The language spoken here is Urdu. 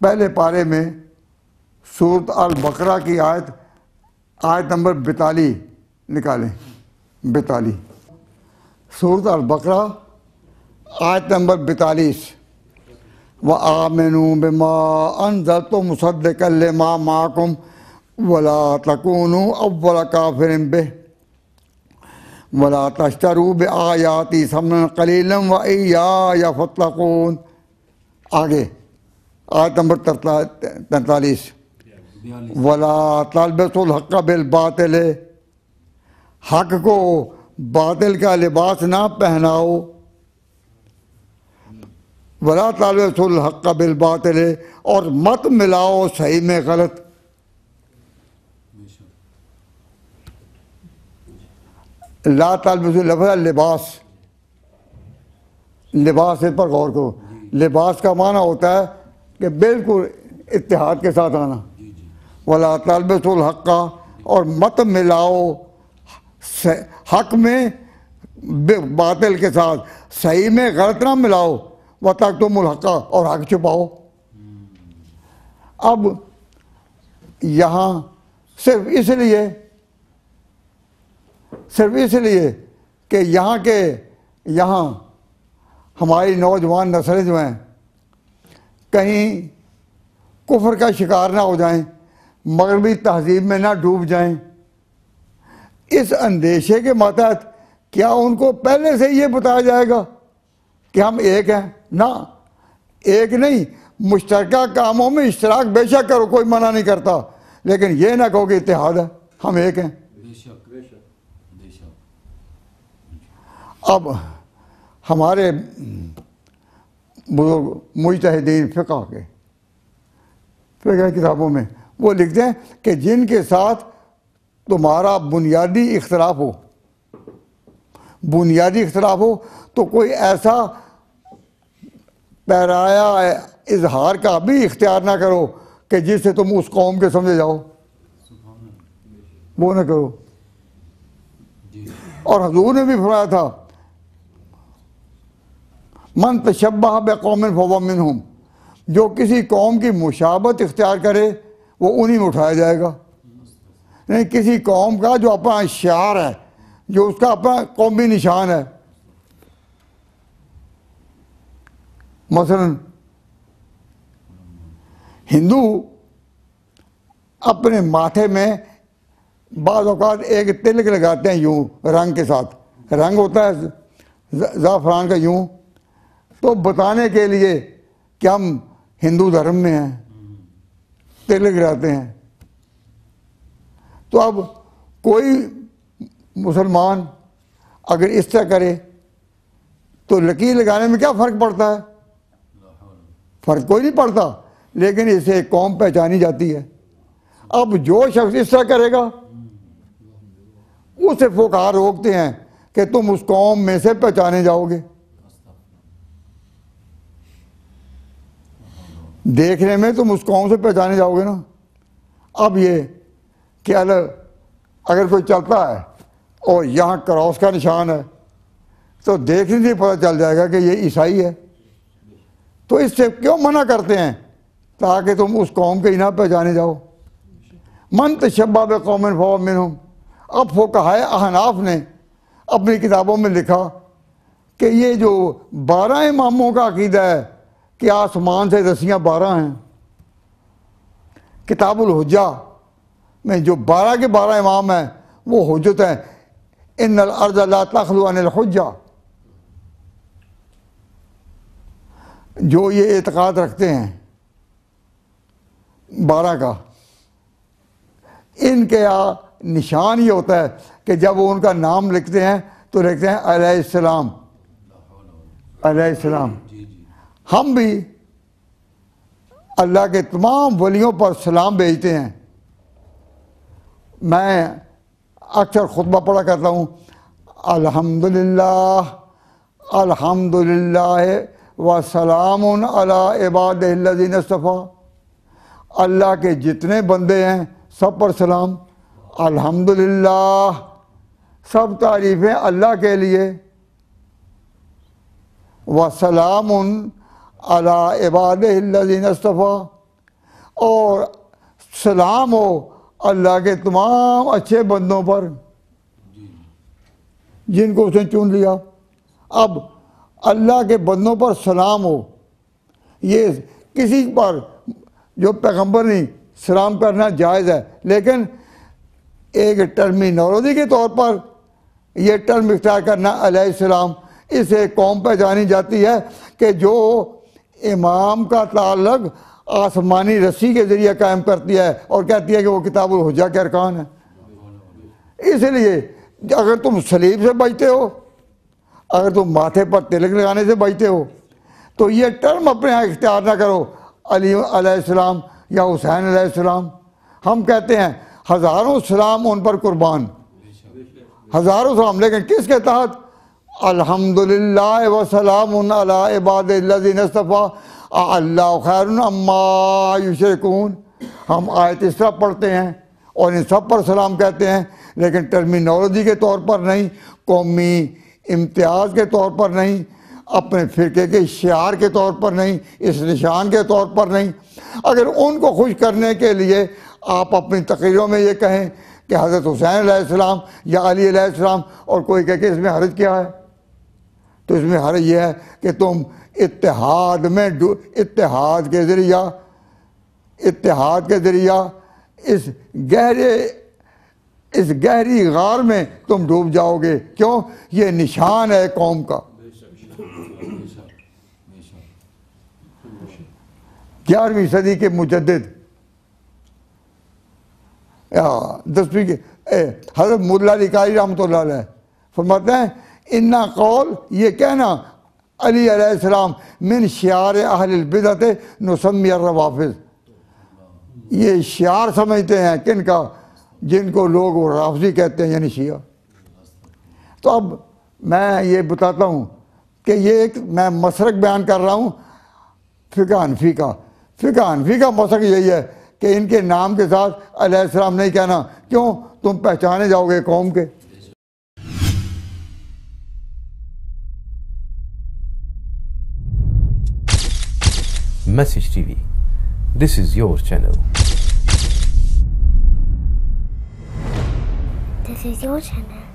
پہلے پارے میں سورۃ البقرہ کی آیت نمبر 42 نکالیں. 42 سورۃ البقرہ آیت نمبر 42. وَآمِنُوا بِمَا أَنزَلْتُ مُصَدِّقًا لِمَا مَعَكُمْ وَلَا تَكُونُوا أَوَّلَ كَافِرٍ بِهِ وَلَا تَشْتَرُوا بِآيَاتِي ثَمَنًا قَلِيلًا وَإِيَّايَ فَاتَّقُونِ. آگے آیت نمبر 43. وَلَا تَلْبِسُوا الْحَقَّ بِالْبَاطِلِ، حق کو باطل کا لباس نہ پہناؤ. وَلَا تَلْبِسُوا الْحَقَّ بِالْبَاطِلِ، اور مت ملاؤ صحیح میں غلط. لا تلبسوا لفظ لباس، لباس پر غور کرو. لباس کا معنی ہوتا ہے کہ بالکل اتحاد کے ساتھ آنا. وَلَا تَلْبِسُوا الْحَقَّ، اور مت ملاؤ حق میں باطل کے ساتھ، صحیح میں غلط نہ ملاؤ. وَتَكْتُمُوا الْحَقَّ، اور حق چھپاؤ. اب یہاں صرف اس لیے کہ یہاں ہماری نوجوان نسلیں جو ہیں کہیں کفر کا شکار نہ ہو جائیں، مغربی تہذیب میں نہ ڈوب جائیں، اس اندیشے کے ماتحت کیا ان کو پہلے سے یہ بتایا جائے گا کہ ہم ایک ہیں؟ نہ، ایک نہیں، مشترکہ کاموں میں اشتراک بے شک کرو، کوئی منع نہیں کرتا، لیکن یہ نہ کہو کہ اتحاد ہے، ہم ایک ہیں. اب ہمارے بزرگ مجتہدین فقہ کتابوں میں وہ لکھتے ہیں کہ جن کے ساتھ تمہارا بنیادی اختلاف ہو تو کوئی ایسا پیرایا اظہار کا بھی اختیار نہ کرو کہ جس سے تم اس قوم کے سمجھے جاؤ، وہ نہ کرو. اور حضور نے بھی فرمایا تھا من تشبہ بقوم فہو منہم، جو کسی قوم کی مشابہت اختیار کرے وہ انہی میں اٹھایا جائے گا. نہیں، کسی قوم کا جو اپنا شعار ہے، جو اس کا اپنا قومی نشان ہے. مثلا ہندو اپنے ماتھے میں بعض اوقات ایک تلک لگاتے ہیں یوں رنگ کے ساتھ، رنگ ہوتا ہے زعفران کا یوں، تو بتانے کے لیے کہ ہم ہندو دھرم میں ہیں تلک لگاتے ہیں. تو اب کوئی مسلمان اگر اس طرح کرے تو لکیر لگانے میں کیا فرق پڑتا ہے؟ فرق کوئی نہیں پڑتا، لیکن اسے قوم پہچانی جاتی ہے. اب جو شخص اس طرح کرے گا اسے فقہا روکتے ہیں کہ تم اس قوم میں سے پہچانے جاؤ گے. دیکھنے میں تم اس قوم سے پہچانے جاؤ گے نا. اب یہ کہ اگر کوئی چلتا ہے اور یہاں کراس کا نشان ہے تو دیکھنے سے پتہ چل جائے گا کہ یہ عیسائی ہے. تو اس سے کیوں منع کرتے ہیں؟ تاکہ تم اس قوم کے ہی نہ پہچانے جاؤ. من تشبہ بقوم فہو منہم. اب فقہائے احناف نے اپنی کتابوں میں لکھا کہ یہ جو 12 اماموں کا عقیدہ ہے کہ آسمان سے رسیاں 12 ہیں، کتاب الحجہ میں جو 12 کے 12 امام ہیں وہ حجت ہیں. ان الارض لا تخلو عن الحجہ. جو یہ اعتقاد رکھتے ہیں 12 کا، ان کے نشان یہ ہوتا ہے کہ جب وہ ان کا نام لکھتے ہیں تو لکھتے ہیں علیہ السلام، علیہ السلام. ہم بھی اللہ کے تمام ولیوں پر سلام بھیجتے ہیں. میں اکثر خطبہ پڑھا کرتا ہوں الحمدللہ الحمدللہ وسلام علی عبادہ الذین اصطفیٰ. اللہ کے جتنے بندے ہیں سب پر سلام. الحمدللہ، سب تعریفیں اللہ کے لیے. وسلام علی عبادہ الذین اصطفیٰ، اور سلام ہو اللہ کے تمام اچھے بندوں پر جن کو اس نے چن لیا. اب اللہ کے بندوں پر سلام ہو, یہ کسی پر جو پیغمبر نہیں سلام کرنا جائز ہے, لیکن ایک ٹرمینالوجی کے طور پر یہ ٹرم اختیار کرنا علیہ السلام, اسے قوم پہ جانی جاتی ہے کہ جو امام کا تعلق آسمانی رسی کے ذریعے قائم کرتی ہے اور کہتی ہے کہ وہ کتاب الحجہ کے ارکان ہے. اس لیے اگر تم صلیب سے بچتے ہو, اگر تم ماتھے پر تلک لگانے سے بچتے ہو, تو یہ ٹرم اپنے یہاں اختیار نہ کرو علی علیہ السلام یا حسین علیہ السلام. ہم کہتے ہیں ہزاروں سلام ان پر قربان, ہزاروں سلام, لیکن کس کے تحت؟ الحمدللہ وسلام علی عباد الذین اصطفیٰ اللہ خیر عما یشرکون. ہم آیت اس طرح پڑھتے ہیں اور ان سب پر سلام کہتے ہیں, لیکن ٹرمینالوجی کے طور پر نہیں, قومی امتیاز کے طور پر نہیں, اپنے فرقے کے شعار کے طور پر نہیں, اس نشان کے طور پر نہیں. اگر ان کو خوش کرنے کے لیے آپ اپنی تقریروں میں یہ کہیں کہ حضرت حسین علیہ السلام یا علی علیہ السلام, اور کوئی کہے کہ اس میں حرج کیا ہے, تو اس میں حرج یہ ہے کہ تم اتحاد کے ذریعہ اس گہری غار میں تم ڈوب جاؤ گے. کیوں؟ یہ نشان ہے قوم کا. 11ویں صدی کے مجدد 10ویں کے حضرت مولا علی قاری رحمۃ اللہ علیہ فرماتے ہیں انا قول, یہ کہنا علی علیہ السلام من شعار اہل البدعت نسمی الروافض, یہ شعار سمجھتے ہیں کن کا؟ جن کو لوگ رافضی کہتے ہیں, یعنی شیعہ. تو اب میں یہ بتاتا ہوں کہ یہ ایک میں مسلک بیان کر رہا ہوں فقہ حنفی کا. فقہ حنفی کا مسلک یہی ہے کہ ان کے نام کے ساتھ علیہ السلام نہیں کہنا. کیوں؟ تم پہچانے جاؤ گے قوم کے. Message TV. This is your channel. This is your channel.